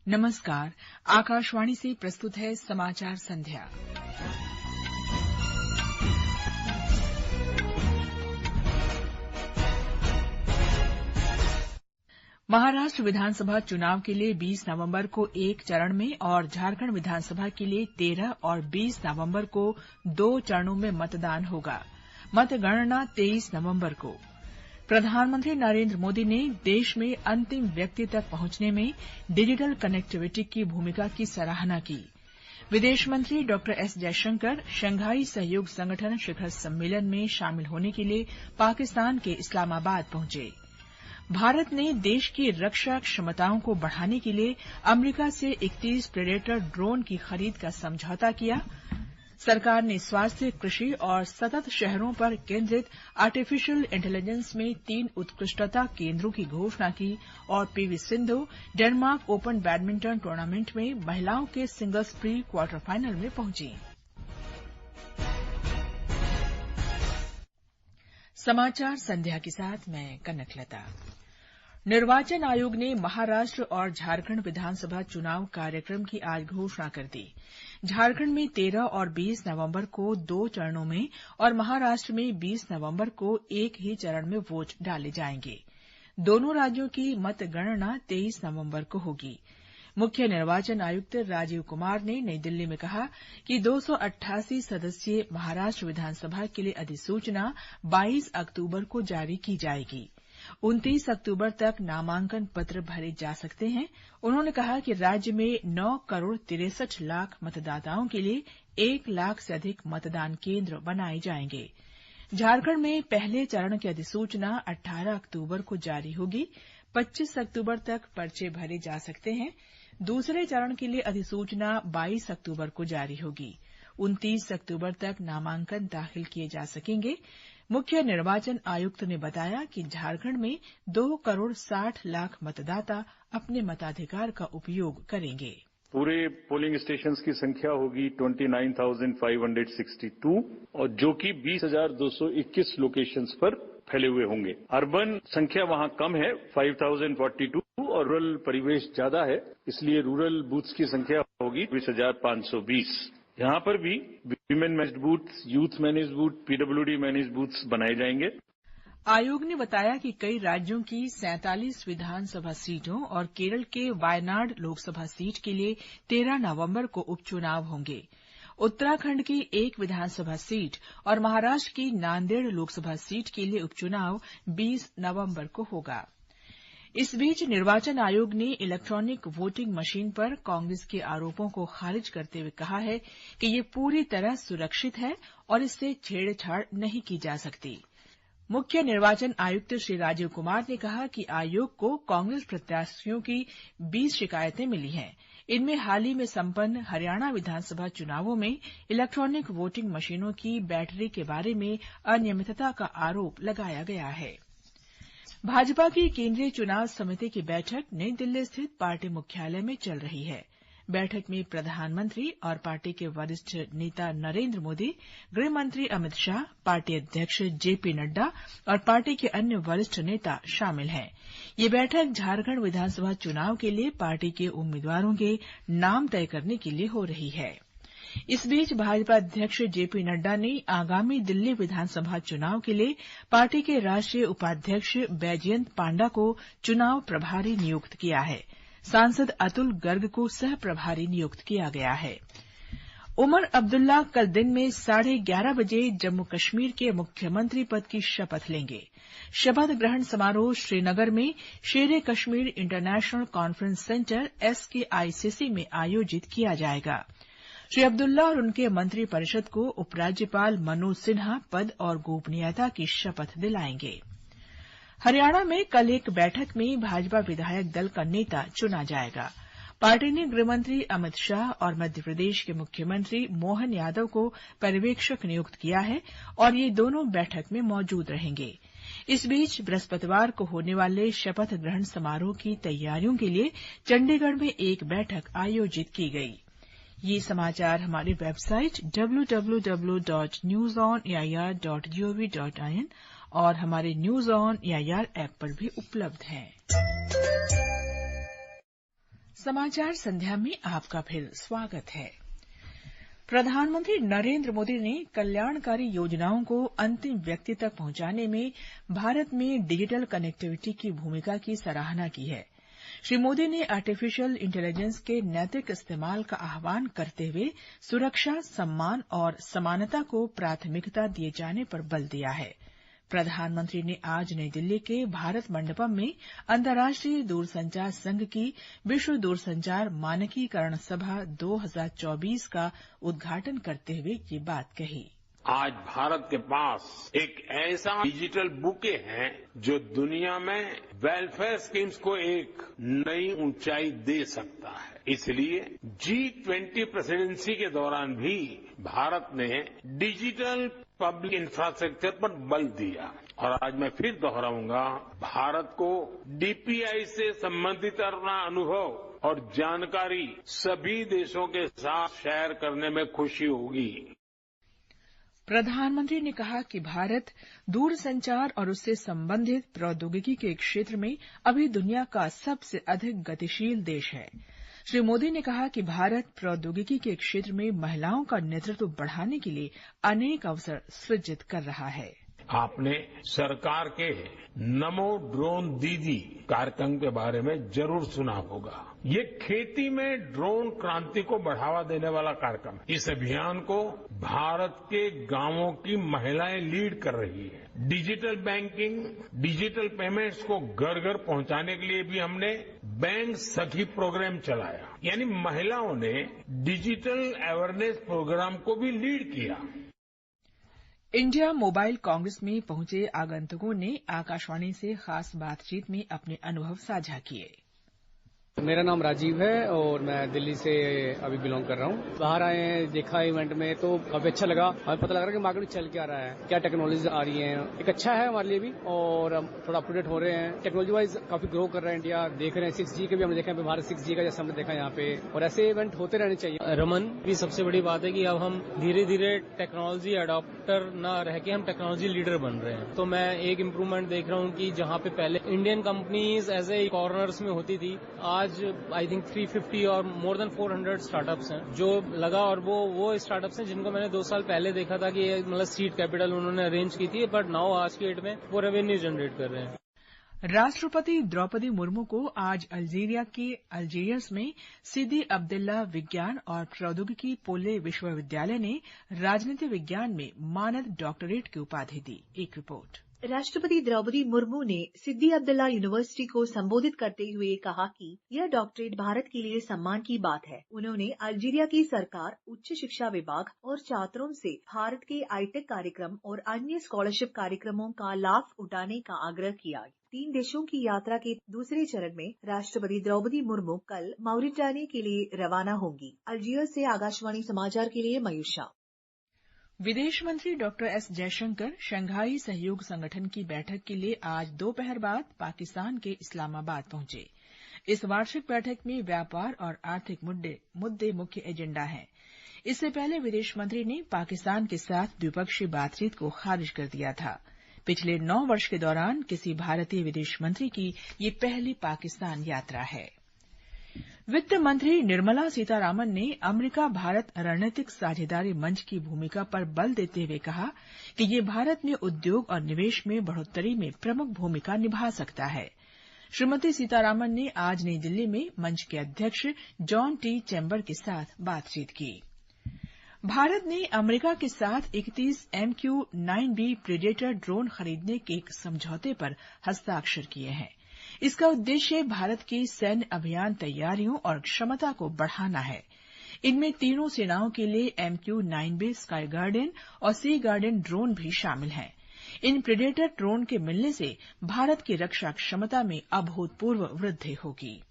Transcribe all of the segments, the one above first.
नमस्कार। आकाशवाणी से प्रस्तुत है समाचार संध्या। महाराष्ट्र विधानसभा चुनाव के लिए 20 नवंबर को एक चरण में और झारखंड विधानसभा के लिए 13 और 20 नवंबर को 2 चरणों में मतदान होगा। मतगणना 23 नवंबर को। प्रधानमंत्री नरेंद्र मोदी ने देश में अंतिम व्यक्ति तक पहुंचने में डिजिटल कनेक्टिविटी की भूमिका की सराहना की। विदेश मंत्री डॉ एस जयशंकर शंघाई सहयोग संगठन शिखर सम्मेलन में शामिल होने के लिए पाकिस्तान के इस्लामाबाद पहुंचे। भारत ने देश की रक्षा क्षमताओं को बढ़ाने के लिए अमेरिका से 31 प्रेडेटर ड्रोन की खरीद का समझौता किया। सरकार ने स्वास्थ्य, कृषि और सतत शहरों पर केंद्रित आर्टिफिशियल इंटेलिजेंस में 3 उत्कृष्टता केंद्रों की घोषणा की और PV Sindhu Denmark open badminton tournament में महिलाओं के सिंगल्स प्री क्वार्टर फाइनल में पहुंची। समाचार संध्या के साथ मैं कनकलता। निर्वाचन आयोग ने महाराष्ट्र और झारखंड विधानसभा चुनाव कार्यक्रम की आज घोषणा कर दी। झारखंड में 13 और 20 नवंबर को 2 चरणों में और महाराष्ट्र में 20 नवंबर को एक ही चरण में वोट डाले जाएंगे। दोनों राज्यों की मतगणना 23 नवंबर को होगी। मुख्य निर्वाचन आयुक्त राजीव कुमार ने नई दिल्ली में कहा कि 288 सदस्यीय महाराष्ट्र विधानसभा के लिए अधिसूचना 22 अक्टूबर को जारी की जाएगी। 29 अक्टूबर तक नामांकन पत्र भरे जा सकते हैं। उन्होंने कहा कि राज्य में 9 करोड़ 63 लाख मतदाताओं के लिए 1 लाख से अधिक मतदान केंद्र बनाए जाएंगे। झारखंड में पहले चरण की अधिसूचना 18 अक्टूबर को जारी होगी। 25 अक्टूबर तक पर्चे भरे जा सकते हैं। दूसरे चरण के लिए अधिसूचना 22 अक्टूबर को जारी होगी। 29 अक्टूबर तक नामांकन दाखिल किए जा सकेंगे। मुख्य निर्वाचन आयुक्त ने बताया कि झारखंड में 2 करोड़ 60 लाख मतदाता अपने मताधिकार का उपयोग करेंगे। पूरे पोलिंग स्टेशंस की संख्या होगी 29,562 और जो कि 20,221 लोकेशंस पर फैले हुए होंगे। अर्बन संख्या वहां कम है 5,042 और रूरल परिवेश ज्यादा है, इसलिए रूरल बूथ्स की संख्या होगी 20,520। यहां पर भी women managed booths, youth managed booth, PWD managed booths बनाए जाएंगे। आयोग ने बताया कि कई राज्यों की 47 विधानसभा सीटों और केरल के वायनाड लोकसभा सीट के लिए 13 नवंबर को उपचुनाव होंगे। उत्तराखंड की 1 विधानसभा सीट और महाराष्ट्र की नांदेड़ लोकसभा सीट के लिए उपचुनाव 20 नवंबर को होगा। इस बीच निर्वाचन आयोग ने इलेक्ट्रॉनिक वोटिंग मशीन पर कांग्रेस के आरोपों को खारिज करते हुए कहा है कि ये पूरी तरह सुरक्षित है और इससे छेड़छाड़ नहीं की जा सकती। मुख्य निर्वाचन आयुक्त श्री राजीव कुमार ने कहा कि आयोग को कांग्रेस प्रत्याशियों की 20 शिकायतें मिली हैं। इनमें हाल ही में संपन्न हरियाणा विधानसभा चुनावों में इलेक्ट्रॉनिक वोटिंग मशीनों की बैटरी के बारे में अनियमितता का आरोप लगाया गया है। भाजपा की केंद्रीय चुनाव समिति की बैठक नई दिल्ली स्थित पार्टी मुख्यालय में चल रही है। बैठक में प्रधानमंत्री और पार्टी के वरिष्ठ नेता नरेंद्र मोदी, गृह मंत्री अमित शाह, पार्टी अध्यक्ष जेपी नड्डा और पार्टी के अन्य वरिष्ठ नेता शामिल हैं। ये बैठक झारखंड विधानसभा चुनाव के लिए पार्टी के उम्मीदवारों के नाम तय करने के लिए हो रही है। इस बीच भाजपा अध्यक्ष जेपी नड्डा ने आगामी दिल्ली विधानसभा चुनाव के लिए पार्टी के राष्ट्रीय उपाध्यक्ष बैजयंत पांडा को चुनाव प्रभारी नियुक्त किया है। सांसद अतुल गर्ग को सह प्रभारी नियुक्त किया गया है। उमर अब्दुल्ला कल दिन में 11:30 बजे जम्मू कश्मीर के मुख्यमंत्री पद की शपथ लेंगे। शपथ ग्रहण समारोह श्रीनगर में शेर Kashmir international conference centre SKICC में आयोजित किया जाएगा। श्री अब्दुल्ला और उनके मंत्रिपरिषद को उपराज्यपाल मनोज सिन्हा पद और गोपनीयता की शपथ दिलाएंगे। हरियाणा में कल एक बैठक में भाजपा विधायक दल का नेता चुना जाएगा। पार्टी ने गृहमंत्री अमित शाह और मध्यप्रदेश के मुख्यमंत्री मोहन यादव को पर्यवेक्षक नियुक्त किया है और ये दोनों बैठक में मौजूद रहेंगे। इस बीच बृहस्पतिवार को होने वाले शपथ ग्रहण समारोह की तैयारियों के लिए चंडीगढ़ में एक बैठक आयोजित की गई। ये समाचार हमारी वेबसाइट www.newsonair.gov.in और हमारे न्यूज ऑन एआईआर ऐप पर भी उपलब्ध हैं। समाचार संध्या में आपका फिर स्वागत है। प्रधानमंत्री नरेंद्र मोदी ने कल्याणकारी योजनाओं को अंतिम व्यक्ति तक पहुंचाने में भारत में डिजिटल कनेक्टिविटी की भूमिका की सराहना की है। श्री मोदी ने आर्टिफिशियल इंटेलिजेंस के नैतिक इस्तेमाल का आह्वान करते हुए सुरक्षा, सम्मान और समानता को प्राथमिकता दिए जाने पर बल दिया है। प्रधानमंत्री ने आज नई दिल्ली के भारत मंडपम में अंतर्राष्ट्रीय दूरसंचार संघ की विश्व दूरसंचार मानकीकरण सभा 2024 का उद्घाटन करते हुए ये बात कही। आज भारत के पास एक ऐसा डिजिटल बुके है जो दुनिया में वेलफेयर स्कीम्स को एक नई ऊंचाई दे सकता है। इसलिए G20 प्रेसिडेंसी के दौरान भी भारत ने डिजिटल पब्लिक इंफ्रास्ट्रक्चर पर बल दिया और आज मैं फिर दोहराऊंगा, भारत को डीपीआई से संबंधित अपना अनुभव और जानकारी सभी देशों के साथ शेयर करने में खुशी होगी। प्रधानमंत्री ने कहा कि भारत दूरसंचार और उससे संबंधित प्रौद्योगिकी के क्षेत्र में अभी दुनिया का सबसे अधिक गतिशील देश है। श्री मोदी ने कहा कि भारत प्रौद्योगिकी के क्षेत्र में महिलाओं का नेतृत्व बढ़ाने के लिए अनेक अवसर सृजित कर रहा है। आपने सरकार के नमो ड्रोन दीदी कार्यक्रम के बारे में जरूर सुना होगा। ये खेती में ड्रोन क्रांति को बढ़ावा देने वाला कार्यक्रम है। इस अभियान को भारत के गांवों की महिलाएं लीड कर रही है। डिजिटल बैंकिंग, डिजिटल पेमेंट्स को घर घर पहुंचाने के लिए भी हमने बैंक सखी प्रोग्राम चलाया, यानी महिलाओं ने डिजिटल अवेयरनेस प्रोग्राम को भी लीड किया। इंडिया मोबाइल कांग्रेस में पहुंचे आगंतुकों ने आकाशवाणी से खास बातचीत में अपने अनुभव साझा किए। मेरा नाम राजीव है और मैं दिल्ली से अभी बिलोंग कर रहा हूँ। बाहर आए हैं, देखा इवेंट में तो काफी अच्छा लगा। हमें पता लग रहा है कि मार्केट में चल क्या रहा है, क्या टेक्नोलॉजी आ रही है। एक अच्छा है हमारे लिए भी और हम थोड़ा अप टू डेट हो रहे हैं। टेक्नोलॉजी वाइज काफी ग्रो कर रहा है इंडिया। देख रहे हैं 6G के भी हमने देखा है, भारत 6G का जैसा हमने देखा यहाँ पे, और ऐसे इवेंट होते रहने चाहिए। रमन की सबसे बड़ी बात है कि अब हम धीरे धीरे टेक्नोलॉजी अडॉप्टर ना रह के हम टेक्नोलॉजी लीडर बन रहे हैं। तो मैं एक इम्प्रूवमेंट देख रहा हूँ कि जहाँ पे पहले Indian companies as a corners में होती थी, आज आई थिंक 350 और मोर देन 400 स्टार्टअप्स हैं जो लगा, और वो स्टार्टअप्स हैं जिनको मैंने 2 साल पहले देखा था कि मतलब सीड कैपिटल उन्होंने अरेंज की थी, बट नाउ आज की डेट में वो रेवेन्यू जनरेट कर रहे हैं। राष्ट्रपति द्रौपदी मुर्मू को आज अल्जीरिया के अल्जीयर्स में सिदी अब्दुल्ला विज्ञान और प्रौद्योगिकी पोले विश्वविद्यालय ने राजनीति विज्ञान में मानद डॉक्टरेट की उपाधि दी। एक रिपोर्ट। राष्ट्रपति द्रौपदी मुर्मू ने सिद्दी अब्दुल्ला यूनिवर्सिटी को संबोधित करते हुए कहा कि यह डॉक्टरेट भारत के लिए सम्मान की बात है। उन्होंने अल्जीरिया की सरकार, उच्च शिक्षा विभाग और छात्रों से भारत के हाईटेक कार्यक्रम और अन्य स्कॉलरशिप कार्यक्रमों का लाभ उठाने का आग्रह किया। 3 देशों की यात्रा के दूसरे चरण में राष्ट्रपति द्रौपदी मुर्मू कल मॉरिटानिया के लिए रवाना होंगी। अल्जीरिया से आकाशवाणी समाचार के लिए मयूषा। विदेश मंत्री डॉक्टर एस जयशंकर शंघाई सहयोग संगठन की बैठक के लिए आज दोपहर बाद पाकिस्तान के इस्लामाबाद पहुंचे। इस वार्षिक बैठक में व्यापार और आर्थिक मुद्दे मुख्य एजेंडा हैं। इससे पहले विदेश मंत्री ने पाकिस्तान के साथ द्विपक्षीय बातचीत को खारिज कर दिया था। पिछले 9 वर्ष के दौरान किसी भारतीय विदेश मंत्री की ये पहली पाकिस्तान यात्रा है। वित्त मंत्री निर्मला सीतारामन ने अमेरिका भारत रणनीतिक साझेदारी मंच की भूमिका पर बल देते हुए कहा कि ये भारत में उद्योग और निवेश में बढ़ोतरी में प्रमुख भूमिका निभा सकता है। श्रीमती सीतारामन ने आज नई दिल्ली में मंच के अध्यक्ष जॉन टी चैम्बर के साथ बातचीत की। भारत ने अमेरिका के साथ 31 MQ-9B प्रेडेटर ड्रोन खरीदने के एक समझौते पर हस्ताक्षर किए हैं। इसका उद्देश्य भारत की सैन्य अभियान तैयारियों और क्षमता को बढ़ाना है। इनमें तीनों सेनाओं के लिए MQ-9B स्काई गार्डियन और सी गार्डियन ड्रोन भी शामिल हैं। इन प्रेडेटर ड्रोन के मिलने से भारत की रक्षा क्षमता में अभूतपूर्व वृद्धि होगी।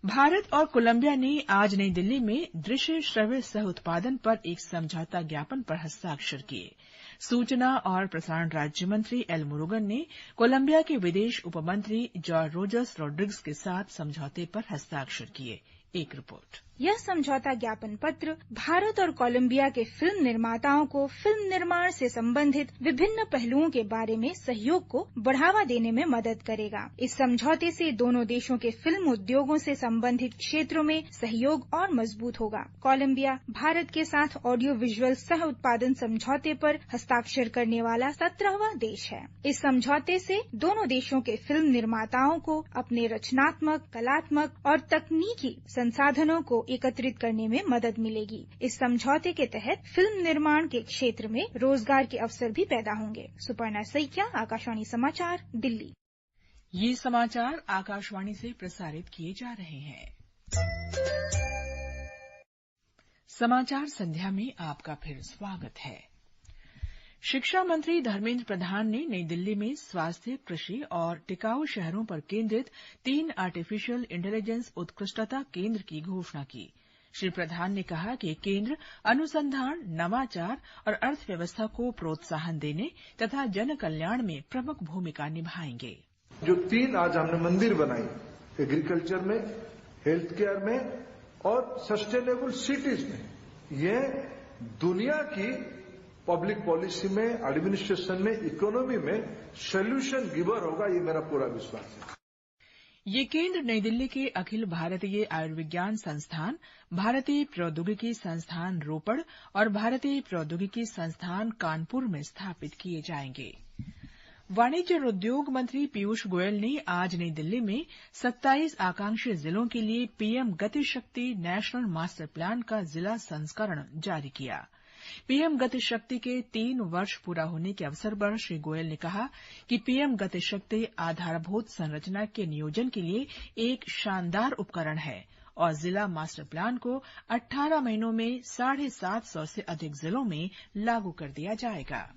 भारत और कोलंबिया ने आज नई दिल्ली में दृश्य श्रव्य सह उत्पादन पर एक समझौता ज्ञापन पर हस्ताक्षर किए। सूचना और प्रसारण राज्य मंत्री एल मुरुगन ने कोलंबिया के विदेश उपमंत्री जॉर्ज रोजर्स रोड्रिग्स के साथ समझौते पर हस्ताक्षर किए। एक रिपोर्ट। यह समझौता ज्ञापन पत्र भारत और कोलंबिया के फिल्म निर्माताओं को फिल्म निर्माण से संबंधित विभिन्न पहलुओं के बारे में सहयोग को बढ़ावा देने में मदद करेगा। इस समझौते से दोनों देशों के फिल्म उद्योगों से संबंधित क्षेत्रों में सहयोग और मजबूत होगा। कोलंबिया भारत के साथ ऑडियो विजुअल सह उत्पादन समझौते पर हस्ताक्षर करने वाला 17वां देश है। इस समझौते से दोनों देशों के फिल्म निर्माताओं को अपने रचनात्मक, कलात्मक और तकनीकी संसाधनों को एकत्रित करने में मदद मिलेगी। इस समझौते के तहत फिल्म निर्माण के क्षेत्र में रोजगार के अवसर भी पैदा होंगे। सुपर्णा सैकिया, आकाशवाणी समाचार, दिल्ली। ये समाचार आकाशवाणी से प्रसारित किए जा रहे हैं। समाचार संध्या में आपका फिर स्वागत है। शिक्षा मंत्री धर्मेंद्र प्रधान ने नई दिल्ली में स्वास्थ्य, कृषि और टिकाऊ शहरों पर केंद्रित 3 आर्टिफिशियल इंटेलिजेंस उत्कृष्टता केंद्र की घोषणा की। श्री प्रधान ने कहा कि केंद्र अनुसंधान, नवाचार और अर्थव्यवस्था को प्रोत्साहन देने तथा जन कल्याण में प्रमुख भूमिका निभाएंगे। जो 3 आज हमने मंदिर बनाई, एग्रीकल्चर में, हेल्थ केयर में और सस्टेनेबल सिटीज में, ये दुनिया की पब्लिक पॉलिसी में, एडमिनिस्ट्रेशन में, इकोनॉमी में सोल्यूशन गिवर होगा, ये मेरा पूरा विश्वास है। ये केंद्र नई दिल्ली के अखिल भारतीय आयुर्विज्ञान संस्थान, भारतीय प्रौद्योगिकी संस्थान रोपड़ और भारतीय प्रौद्योगिकी संस्थान कानपुर में स्थापित किए जाएंगे। वाणिज्य और उद्योग मंत्री पीयूष गोयल ने आज नई दिल्ली में 27 आकांक्षी जिलों के लिए पीएम गति शक्ति नेशनल मास्टर प्लान का जिला संस्करण जारी किया। पीएम गति शक्ति के 3 वर्ष पूरा होने के अवसर पर श्री गोयल ने कहा कि पीएम गति शक्ति आधारभूत संरचना के नियोजन के लिए एक शानदार उपकरण है और जिला मास्टर प्लान को 18 महीनों में 750 से अधिक जिलों में लागू कर दिया जाएगा।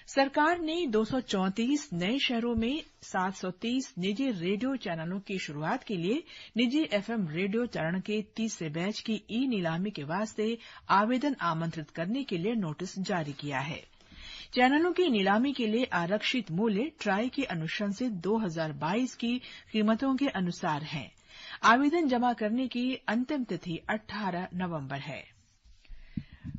सरकार ने 234 नए शहरों में 730 निजी रेडियो चैनलों की शुरूआत के लिए निजी एफएम रेडियो चरण के तीसरे बैच की ई नीलामी के वास्ते आवेदन आमंत्रित करने के लिए नोटिस जारी किया है। चैनलों की नीलामी के लिए आरक्षित मूल्य ट्राई की अनुशंसित 2022 की कीमतों के अनुसार है। आवेदन जमा करने की अंतिम तिथि 18 नवंबर है।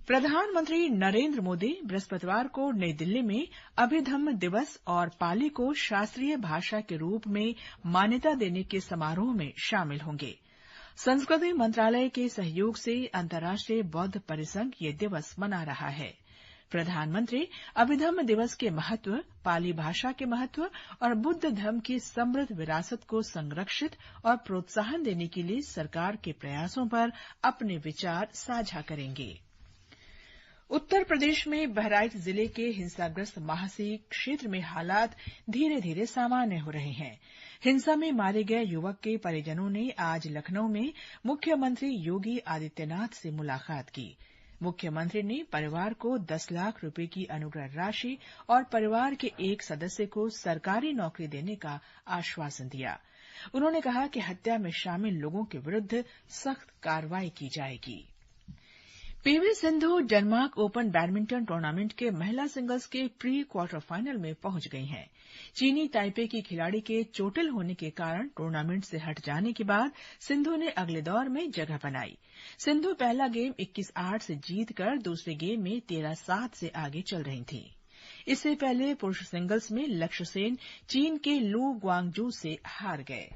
प्रधानमंत्री नरेंद्र मोदी बृहस्पतिवार को नई दिल्ली में अभिधम्म दिवस और पाली को शास्त्रीय भाषा के रूप में मान्यता देने के समारोह में शामिल होंगे। संस्कृति मंत्रालय के सहयोग से अंतर्राष्ट्रीय बौद्ध परिसंघ ये दिवस मना रहा है। प्रधानमंत्री अभिधम्म दिवस के महत्व, पाली भाषा के महत्व और बुद्ध धर्म की समृद्ध विरासत को संरक्षित और प्रोत्साहन देने के लिए सरकार के प्रयासों पर अपने विचार साझा करेंगे। उत्तर प्रदेश में बहराइच जिले के हिंसाग्रस्त महासी क्षेत्र में हालात धीरे धीरे सामान्य हो रहे हैं। हिंसा में मारे गए युवक के परिजनों ने आज लखनऊ में मुख्यमंत्री योगी आदित्यनाथ से मुलाकात की। मुख्यमंत्री ने परिवार को 10 लाख रुपए की अनुग्रह राशि और परिवार के एक सदस्य को सरकारी नौकरी देने का आश्वासन दिया। उन्होंने कहा कि हत्या में शामिल लोगों के विरुद्ध सख्त कार्रवाई की जाएगी। PV Sindhu Denmark open badminton tournament के महिला सिंगल्स के प्री क्वार्टर फाइनल में पहुंच गई हैं। चीनी ताइपे की खिलाड़ी के चोटिल होने के कारण टूर्नामेंट से हट जाने के बाद सिंधु ने अगले दौर में जगह बनाई। सिंधु पहला गेम 21-8 से जीतकर दूसरे गेम में 13-7 से आगे चल रही थीं। इससे पहले पुरुष सिंगल्स में लक्ष्य सेन चीन के लू ग्वांगजू से हार गए।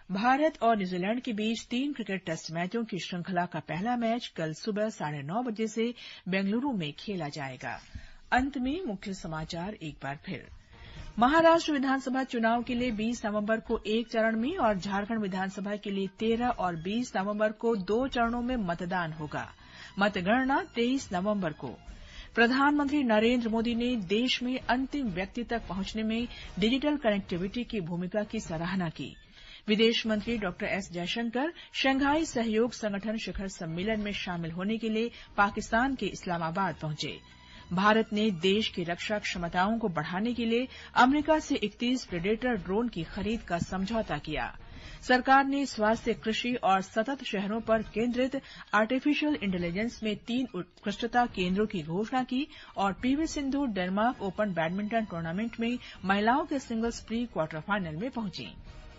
भारत और न्यूजीलैंड के बीच 3 क्रिकेट टेस्ट मैचों की श्रृंखला का पहला मैच कल सुबह 9:30 बजे से बेंगलुरु में खेला जाएगा। अंत में मुख्य समाचार एक बार फिर। महाराष्ट्र विधानसभा चुनाव के लिए 20 नवंबर को एक चरण में और झारखंड विधानसभा के लिए 13 और 20 नवंबर को 2 चरणों में मतदान होगा। मतगणना 23 नवंबर को। प्रधानमंत्री नरेंद्र मोदी ने देश में अंतिम व्यक्ति तक पहुंचने में डिजिटल कनेक्टिविटी की भूमिका की सराहना की। विदेश मंत्री डॉक्टर एस जयशंकर शंघाई सहयोग संगठन शिखर सम्मेलन में शामिल होने के लिए पाकिस्तान के इस्लामाबाद पहुंचे। भारत ने देश की रक्षा क्षमताओं को बढ़ाने के लिए अमेरिका से 31 प्रेडेटर ड्रोन की खरीद का समझौता किया। सरकार ने स्वास्थ्य, कृषि और सतत शहरों पर केंद्रित आर्टिफिशियल इंटेलिजेंस में 3 उत्कृष्टता केंद्रों की घोषणा की और PV Sindhu Denmark open badminton tournament में महिलाओं के सिंगल्स प्री क्वार्टर फाइनल में पहुंची।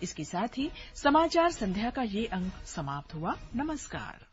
इसके साथ ही समाचार संध्या का ये अंक समाप्त हुआ। नमस्कार।